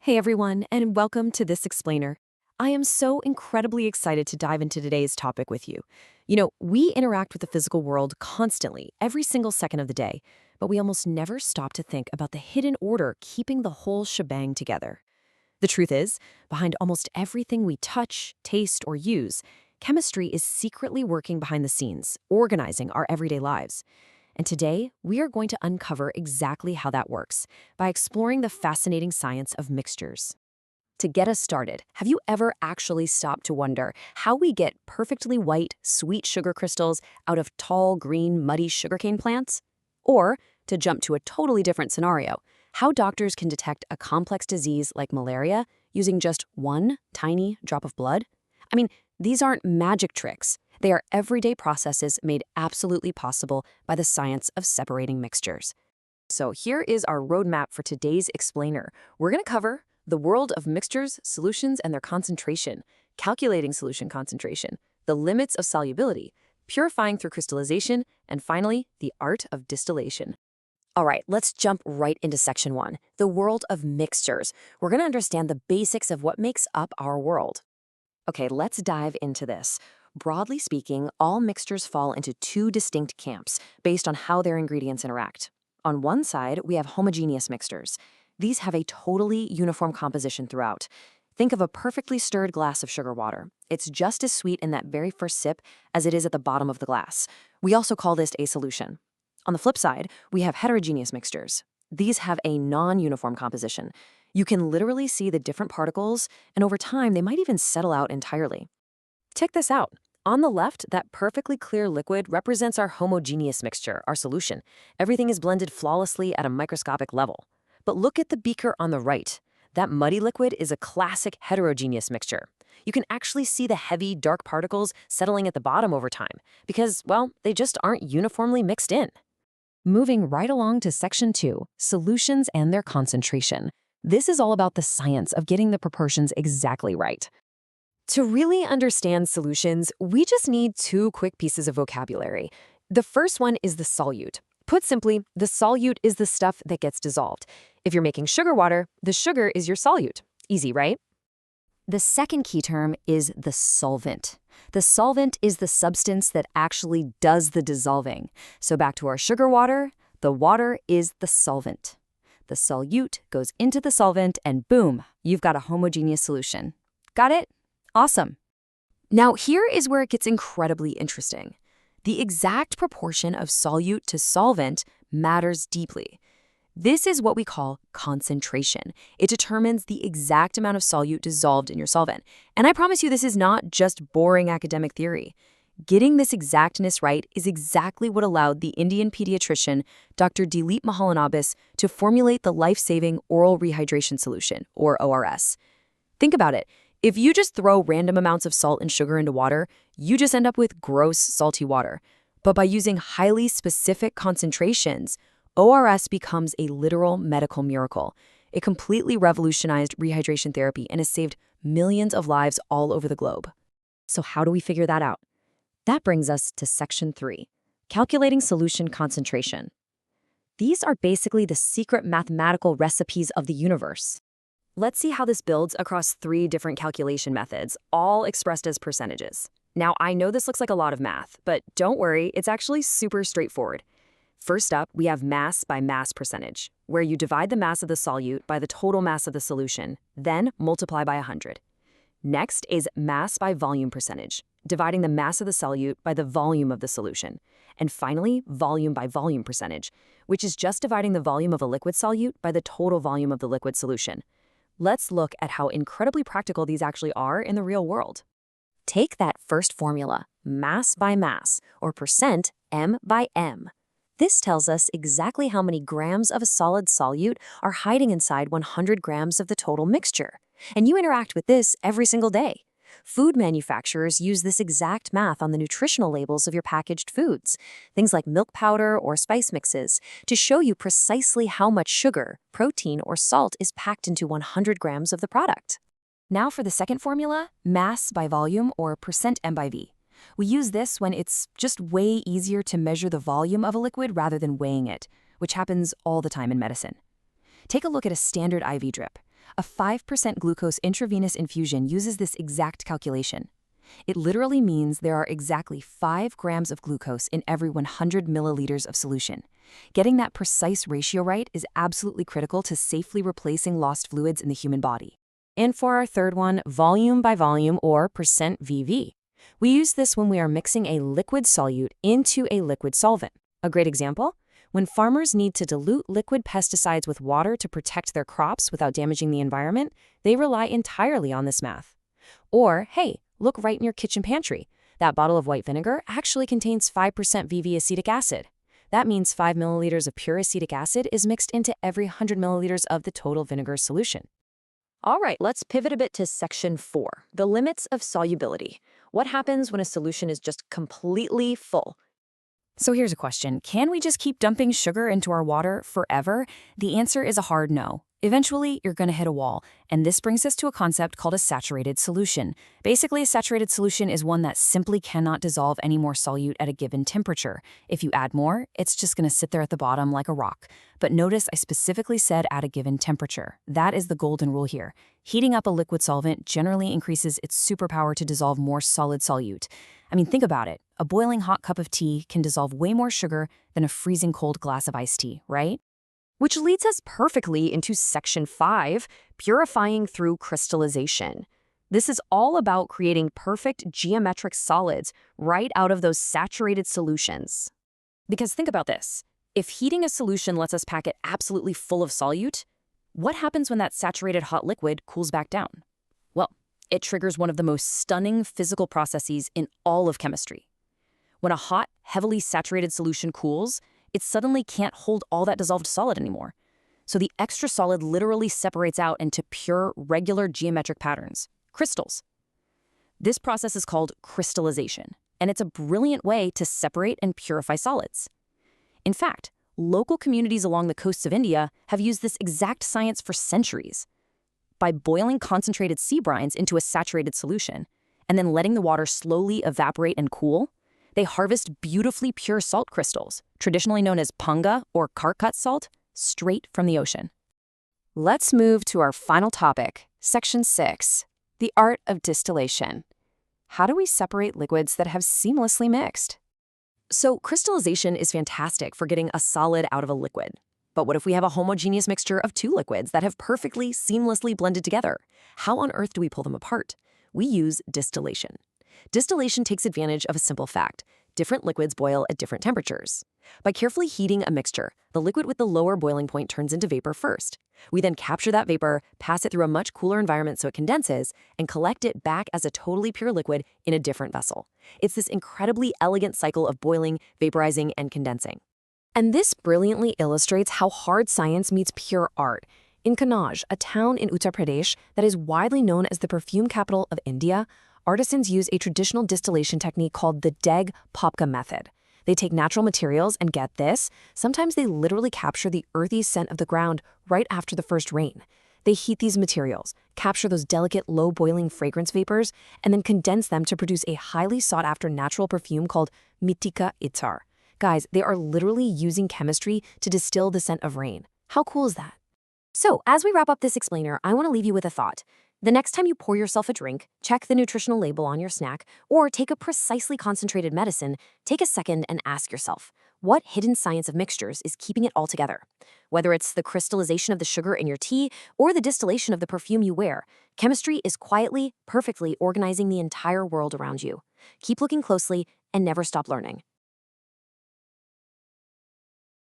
Hey everyone, and welcome to This Explainer. I am so incredibly excited to dive into today's topic with you. We interact with the physical world constantly, every single second of the day, but we almost never stop to think about the hidden order keeping the whole shebang together. The truth is, behind almost everything we touch, taste, or use, chemistry is secretly working behind the scenes, organizing our everyday lives. And today, we are going to uncover exactly how that works by exploring the fascinating science of mixtures. To get us started, have you ever actually stopped to wonder how we get perfectly white, sweet sugar crystals out of tall, green, muddy sugarcane plants? Or, to jump to a totally different scenario, how doctors can detect a complex disease like malaria using just one tiny drop of blood? I mean, these aren't magic tricks. They are everyday processes made absolutely possible by the science of separating mixtures. So here is our roadmap for today's explainer. We're going to cover the world of mixtures, solutions, and their concentration, calculating solution concentration, the limits of solubility, purifying through crystallization, and finally, the art of distillation. All right, let's jump right into section 1, the world of mixtures. We're going to understand the basics of what makes up our world. Okay, let's dive into this. Broadly speaking, all mixtures fall into two distinct camps based on how their ingredients interact. On one side, we have homogeneous mixtures. These have a totally uniform composition throughout. Think of a perfectly stirred glass of sugar water. It's just as sweet in that very first sip as it is at the bottom of the glass. We also call this a solution. On the flip side, we have heterogeneous mixtures. These have a non-uniform composition. You can literally see the different particles, and over time, they might even settle out entirely. Check this out. On the left, that perfectly clear liquid represents our homogeneous mixture, our solution. Everything is blended flawlessly at a microscopic level. But look at the beaker on the right. That muddy liquid is a classic heterogeneous mixture. You can actually see the heavy, dark particles settling at the bottom over time because, well, they just aren't uniformly mixed in. Moving right along to section 2, solutions and their concentration. This is all about the science of getting the proportions exactly right. To really understand solutions, we just need two quick pieces of vocabulary. The first one is the solute. Put simply, the solute is the stuff that gets dissolved. If you're making sugar water, the sugar is your solute. Easy, right? The second key term is the solvent. The solvent is the substance that actually does the dissolving. So back to our sugar water, the water is the solvent. The solute goes into the solvent and boom, you've got a homogeneous solution. Got it? Awesome. Now here is where it gets incredibly interesting. The exact proportion of solute to solvent matters deeply. This is what we call concentration. It determines the exact amount of solute dissolved in your solvent. And I promise you this is not just boring academic theory. Getting this exactness right is exactly what allowed the Indian pediatrician, Dr. Dilip Mahalanobis, to formulate the life-saving oral rehydration solution, or ORS. Think about it. If you just throw random amounts of salt and sugar into water, you just end up with gross, salty water. But by using highly specific concentrations, ORS becomes a literal medical miracle. It completely revolutionized rehydration therapy and has saved millions of lives all over the globe. So how do we figure that out? That brings us to section 3, calculating solution concentration. These are basically the secret mathematical recipes of the universe. Let's see how this builds across 3 different calculation methods, all expressed as percentages. Now, I know this looks like a lot of math, but don't worry, it's actually super straightforward. First up, we have mass by mass percentage, where you divide the mass of the solute by the total mass of the solution, then multiply by 100. Next is mass by volume percentage, dividing the mass of the solute by the volume of the solution. And finally, volume by volume percentage, which is just dividing the volume of a liquid solute by the total volume of the liquid solution. Let's look at how incredibly practical these actually are in the real world. Take that first formula, mass by mass, or percent M by M. This tells us exactly how many grams of a solid solute are hiding inside 100 grams of the total mixture. And you interact with this every single day. Food manufacturers use this exact math on the nutritional labels of your packaged foods, things like milk powder or spice mixes, to show you precisely how much sugar, protein, or salt is packed into 100 grams of the product. Now for the second formula, mass by volume, or percent M by V. We use this when it's just way easier to measure the volume of a liquid rather than weighing it, which happens all the time in medicine. Take a look at a standard IV drip. A 5% glucose intravenous infusion uses this exact calculation. It literally means there are exactly 5 grams of glucose in every 100 milliliters of solution. Getting that precise ratio right is absolutely critical to safely replacing lost fluids in the human body. And for our third one, volume by volume or percent VV. We use this when we are mixing a liquid solute into a liquid solvent. A great example? When farmers need to dilute liquid pesticides with water to protect their crops without damaging the environment, they rely entirely on this math. Or, hey, look right in your kitchen pantry. That bottle of white vinegar actually contains 5% VV acetic acid. That means 5 milliliters of pure acetic acid is mixed into every 100 milliliters of the total vinegar solution. All right, let's pivot a bit to section 4, the limits of solubility. What happens when a solution is just completely full? So here's a question. Can we just keep dumping sugar into our water forever? The answer is a hard no. Eventually, you're going to hit a wall, and this brings us to a concept called a saturated solution. Basically, a saturated solution is one that simply cannot dissolve any more solute at a given temperature. If you add more, it's just going to sit there at the bottom like a rock. But notice I specifically said at a given temperature. That is the golden rule here. Heating up a liquid solvent generally increases its superpower to dissolve more solid solute. I mean, think about it. A boiling hot cup of tea can dissolve way more sugar than a freezing cold glass of iced tea, right? Which leads us perfectly into section 5, purifying through crystallization. This is all about creating perfect geometric solids right out of those saturated solutions. Because think about this. If heating a solution lets us pack it absolutely full of solute, what happens when that saturated hot liquid cools back down? Well, it triggers one of the most stunning physical processes in all of chemistry. When a hot, heavily saturated solution cools, it suddenly can't hold all that dissolved solid anymore. So the extra solid literally separates out into pure, regular geometric patterns, crystals. This process is called crystallization, and it's a brilliant way to separate and purify solids. In fact, local communities along the coasts of India have used this exact science for centuries. By boiling concentrated sea brines into a saturated solution, and then letting the water slowly evaporate and cool, they harvest beautifully pure salt crystals, traditionally known as panga or Karkat salt, straight from the ocean. Let's move to our final topic, section 6, the art of distillation. How do we separate liquids that have seamlessly mixed? So crystallization is fantastic for getting a solid out of a liquid. But what if we have a homogeneous mixture of two liquids that have perfectly, seamlessly blended together? How on earth do we pull them apart? We use distillation. Distillation takes advantage of a simple fact. Different liquids boil at different temperatures. By carefully heating a mixture, the liquid with the lower boiling point turns into vapor first. We then capture that vapor, pass it through a much cooler environment so it condenses, and collect it back as a totally pure liquid in a different vessel. It's this incredibly elegant cycle of boiling, vaporizing, and condensing. And this brilliantly illustrates how hard science meets pure art. In Kannauj, a town in Uttar Pradesh that is widely known as the perfume capital of India, artisans use a traditional distillation technique called the Deg Popka method. They take natural materials and get this, sometimes they literally capture the earthy scent of the ground right after the first rain. They heat these materials, capture those delicate low-boiling fragrance vapors, and then condense them to produce a highly sought-after natural perfume called Mitika Itar. Guys, they are literally using chemistry to distill the scent of rain. How cool is that? So, as we wrap up this explainer, I want to leave you with a thought. The next time you pour yourself a drink, check the nutritional label on your snack, or take a precisely concentrated medicine, take a second and ask yourself, what hidden science of mixtures is keeping it all together? Whether it's the crystallization of the sugar in your tea or the distillation of the perfume you wear, chemistry is quietly, perfectly organizing the entire world around you. Keep looking closely and never stop learning.